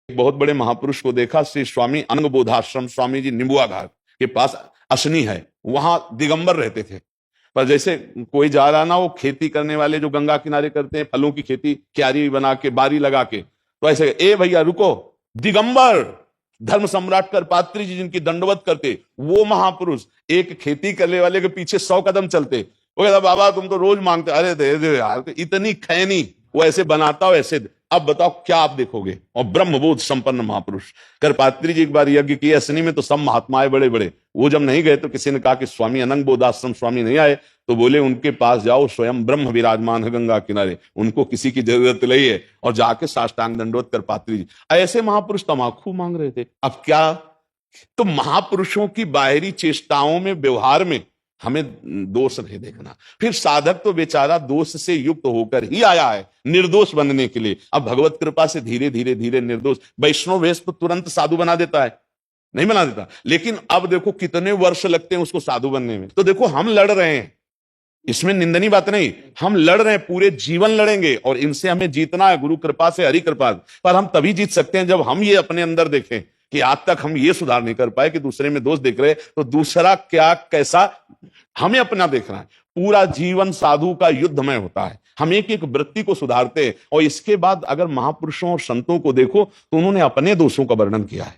बहुत बड़े महापुरुष को देखा, श्री स्वामी अनंग बोधाश्रम स्वामी जी निंबुआ घाट के पास असनी है, वहां दिगंबर रहते थे। पर जैसे कोई जा रहा ना, वो खेती करने वाले जो गंगा किनारे करते हैं फलों की खेती, क्यारी बना के बारी लगा के, तो ऐसे ए भैया रुको, दिगंबर धर्म सम्राट करपात्री जी जिनकी दंडवत करते वो महापुरुष एक खेती करने वाले के पीछे 100 कदम चलते। वो कहता बाबा तुम तो रोज मांगते, अरे दे दे यार, तो इतनी खैनी वो ऐसे बनाता हो ऐसे। अब बताओ क्या आप देखोगे। और ब्रह्मबोध संपन्न महापुरुष करपात्री जी एक बार यज्ञ किए असनी में, तो सब महात्माएं बड़े बड़े, वो जब नहीं गए तो किसी ने कहा कि स्वामी अनंग बोधाश्रम स्वामी नहीं आए, तो बोले उनके पास जाओ, स्वयं ब्रह्म विराजमान है गंगा किनारे, उनको किसी की जरूरत नहीं है। और जाके साष्टांग दंडवत करपात्री जी, ऐसे महापुरुष तमाकू मांग रहे थे। अब क्या, तो महापुरुषों की बाहरी चेष्टाओं में, व्यवहार में हमें दोष नहीं देखना। फिर साधक तो बेचारा दोष से युक्त होकर ही आया है निर्दोष बनने के लिए। अब भगवत कृपा से धीरे धीरे धीरे निर्दोष, वैष्णव वेश तो तुरंत साधु बना देता है, नहीं बना देता, लेकिन अब देखो कितने वर्ष लगते हैं उसको साधु बनने में। तो देखो हम लड़ रहे हैं, इसमें निंदनीय बात नहीं, हम लड़ रहे हैं, पूरे जीवन लड़ेंगे और इनसे हमें जीतना है गुरु कृपा से, हरि कृपा। पर हम तभी जीत सकते हैं जब हम ये अपने अंदर देखें कि आज तक हम ये सुधार नहीं कर पाए कि दूसरे में दोष देख रहे, तो दूसरा क्या कैसा, हमें अपना देखना है। पूरा जीवन साधु का युद्धमय होता है, हम एक एक वृत्ति को सुधारते हैं। और इसके बाद अगर महापुरुषों और संतों को देखो तो उन्होंने अपने दोषों का वर्णन किया है।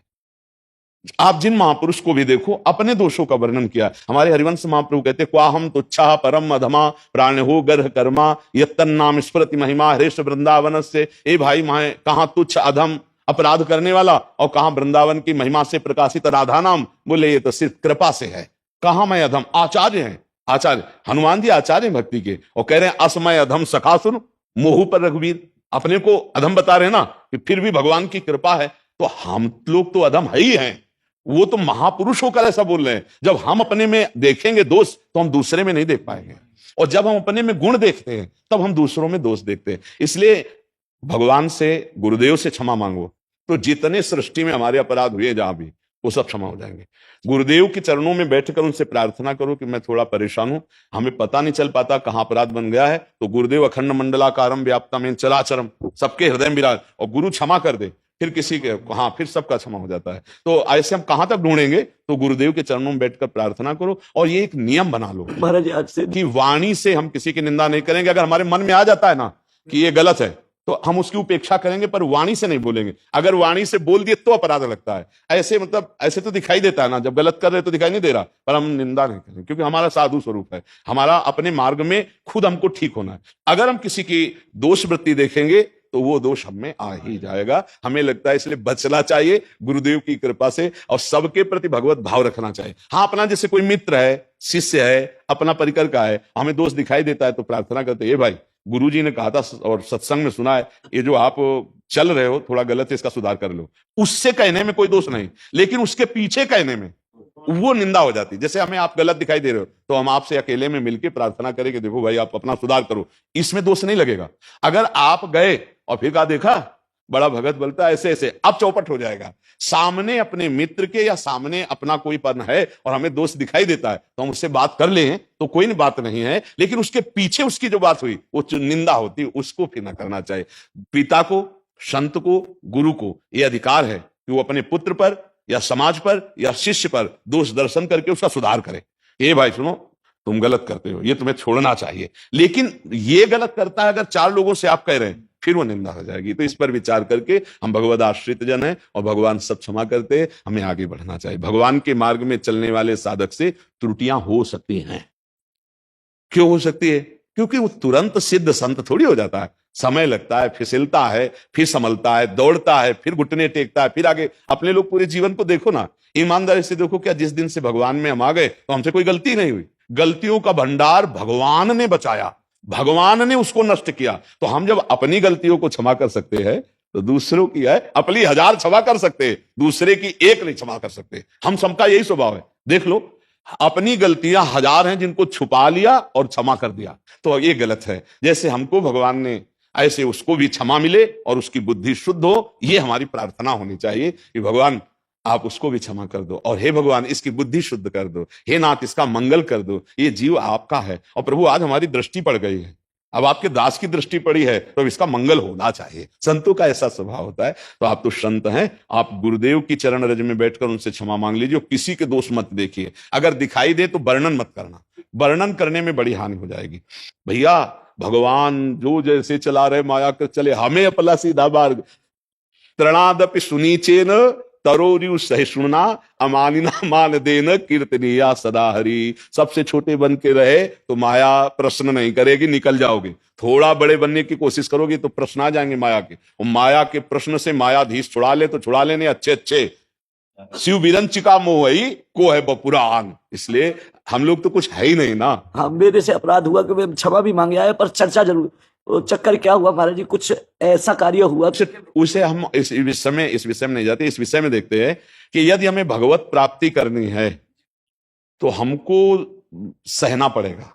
आप जिन महापुरुष को भी देखो अपने दोषों का वर्णन किया। हमारे हरिवंश महाप्रभु कहते क्वाहम तुच्छा परम अधमा प्राण हो गर्ह कर्मा यत्तन नाम स्मृति महिमा हरेश वृंदावन से। ए भाई माए, कहां तुच्छ अधम अपराध करने वाला और कहां वृंदावन की महिमा से प्रकाशित राधा नाम। बोले ये तो सिर्फ कृपा से है। कहां मैं अधम, आचार्य हैं, आचार्य हनुमान जी आचार्य भक्ति के, और कह रहे हैं असमय अधम सखासुर मोहू पर रघुवीर। अपने को अधम बता रहे हैं ना, कि फिर भी भगवान की कृपा है। तो हम लोग तो अधम है ही हैं, वो तो महापुरुष होकर ऐसा बोल रहे हैं। जब हम अपने में देखेंगे दोष तो हम दूसरे में नहीं देख पाएंगे, और जब हम अपने में गुण देखते हैं तब हम दूसरों में दोष देखते हैं। इसलिए भगवान से, गुरुदेव से क्षमा मांगो, तो जितने सृष्टि में हमारे अपराध हुए जहां भी, वो सब क्षमा हो जाएंगे। गुरुदेव के चरणों में बैठकर उनसे प्रार्थना करो कि मैं थोड़ा परेशान हूं, हमें पता नहीं चल पाता कहां अपराध बन गया है, तो गुरुदेव अखंड मंडलाकारम व्याप्तम में चराचरम, सबके हृदय में विराज, और गुरु क्षमा कर दे, फिर किसी के, हाँ फिर सबका क्षमा हो जाता है। तो ऐसे हम कहां तक ढूंढेंगे, तो गुरुदेव के चरणों में बैठकर प्रार्थना करो। और ये एक नियम बना लो महाराज आज से कि वाणी से हम किसी की निंदा नहीं करेंगे। अगर हमारे मन में आ जाता है ना कि ये गलत है, तो हम उसकी उपेक्षा करेंगे, पर वाणी से नहीं बोलेंगे। अगर वाणी से बोल दिए तो अपराध लगता है। ऐसे मतलब ऐसे तो दिखाई देता है ना, जब गलत कर रहे तो दिखाई नहीं दे रहा, पर हम निंदा नहीं करेंगे, क्योंकि हमारा साधु स्वरूप है, हमारा अपने मार्ग में खुद हमको ठीक होना है। अगर हम किसी की दोष वृत्ति देखेंगे तो वो दोष हमें आ ही जाएगा, हमें लगता है। इसलिए बचना चाहिए गुरुदेव की कृपा से, और सबके प्रति भगवत भाव रखना चाहिए। हाँ, अपना जैसे कोई मित्र है, शिष्य है, अपना परिकर का है, हमें दोष दिखाई देता है तो प्रार्थना करते हैं, भाई गुरुजी ने कहा था और सत्संग में सुना है, ये जो आप चल रहे हो थोड़ा गलत है, इसका सुधार कर लो। उससे कहने में कोई दोष नहीं, लेकिन उसके पीछे कहने में वो निंदा हो जाती। जैसे हमें आप गलत दिखाई दे रहे हो तो हम आपसे अकेले में मिलकर प्रार्थना करें कि देखो भाई आप अपना सुधार करो, इसमें दोष नहीं लगेगा। अगर आप गए और फिर कहा देखा बड़ा भगत बोलता है ऐसे ऐसे, अब चौपट हो जाएगा। सामने अपने मित्र के या सामने अपना कोई पन है और हमें दोष दिखाई देता है तो हम उससे बात कर लें तो कोई बात नहीं है, लेकिन उसके पीछे उसकी जो बात हुई वो निंदा होती, उसको फिर ना करना चाहिए। पिता को, संत को, गुरु को यह अधिकार है कि वो अपने पुत्र पर या समाज पर या शिष्य पर दोष दर्शन करके उसका सुधार करे। ए भाई सुनो, तुम गलत करते हो, ये तुम्हें छोड़ना चाहिए। लेकिन ये गलत करता है अगर 4 लोगों से आप कह रहे हैं, फिर वो निंदा हो जाएगी। तो इस पर विचार करके, हम भगवद आश्रित जन हैं और भगवान सब क्षमा करते हैं, हमें आगे बढ़ना चाहिए। भगवान के मार्ग में चलने वाले साधक से त्रुटियां हो सकती हैं। क्यों हो सकती है? क्योंकि वो तुरंत सिद्ध संत थोड़ी हो जाता है, समय लगता है, फिसलता है, फिर संभलता है, दौड़ता है, फिर घुटने टेकता है, फिर आगे। अपने लोग पूरे जीवन को देखो ना, ईमानदारी से देखो, क्या जिस दिन से भगवान में हम आ गए तो हमसे कोई गलती नहीं हुई? गलतियों का भंडार भगवान ने बचाया, भगवान ने उसको नष्ट किया। तो हम जब अपनी गलतियों को क्षमा कर सकते हैं तो दूसरों की है अपनी 1000 क्षमा कर सकते हैं, दूसरे की 1 नहीं क्षमा कर सकते। हम सबका यही स्वभाव है। देख लो, अपनी गलतियां 1000 हैं जिनको छुपा लिया और क्षमा कर दिया, तो ये गलत है। जैसे हमको भगवान ने, ऐसे उसको भी क्षमा मिले और उसकी बुद्धि शुद्ध हो, ये हमारी प्रार्थना होनी चाहिए कि भगवान आप उसको भी क्षमा कर दो, और हे भगवान इसकी बुद्धि शुद्ध कर दो, हे नाथ इसका मंगल कर दो, ये जीव आपका है। और प्रभु आज हमारी दृष्टि पड़ गई है, अब आपके दास की दृष्टि पड़ी है तो इसका मंगल होना चाहिए। संतों का ऐसा स्वभाव होता है। तो आप तो संत हैं, आप गुरुदेव की चरण रज में बैठकर उनसे क्षमा मांग लीजिए, किसी के दोष मत देखिए। अगर दिखाई दे तो वर्णन मत करना, वर्णन करने में बड़ी हानि हो जाएगी। भैया भगवान जो जैसे चला रहे माया कर चले, हमें अपना सीधा मार्ग तृणादपि सुनीचेन तरोरियु सहिष्णुना अमानिना मान देन कीर्तनिया सदा हरि। सबसे छोटे बन के रहे तो माया प्रश्न नहीं करेगी, निकल जाओगे। थोड़ा बड़े बनने की कोशिश करोगे तो प्रश्न आ जाएंगे माया के, और माया के प्रश्न से मायाधीश छुड़ा ले तो छुड़ा लेने अच्छे अच्छे। शिव विरंचिका मोहई को है बपुरान। इसलिए हम लोग तो कुछ है ही नहीं ना। हाँ, मेरे से अपराध हुआ कि मैं क्षमा भी मांगे आया, पर चर्चा जरूर। वो चक्कर क्या हुआ महाराज जी, कुछ ऐसा कार्य हुआ उसे हम इस विषय में नहीं जाते। इस विषय में देखते हैं कि यदि हमें भगवत प्राप्ति करनी है तो हमको सहना पड़ेगा,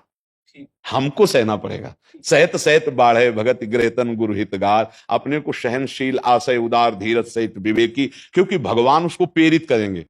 हमको सहना पड़ेगा। सहत सहत बाढ़े भगत ग्रहतन गुरु हितगार। अपने को सहनशील, आशय उदार, धीरज सहित विवेकी, क्योंकि भगवान उसको प्रेरित करेंगे।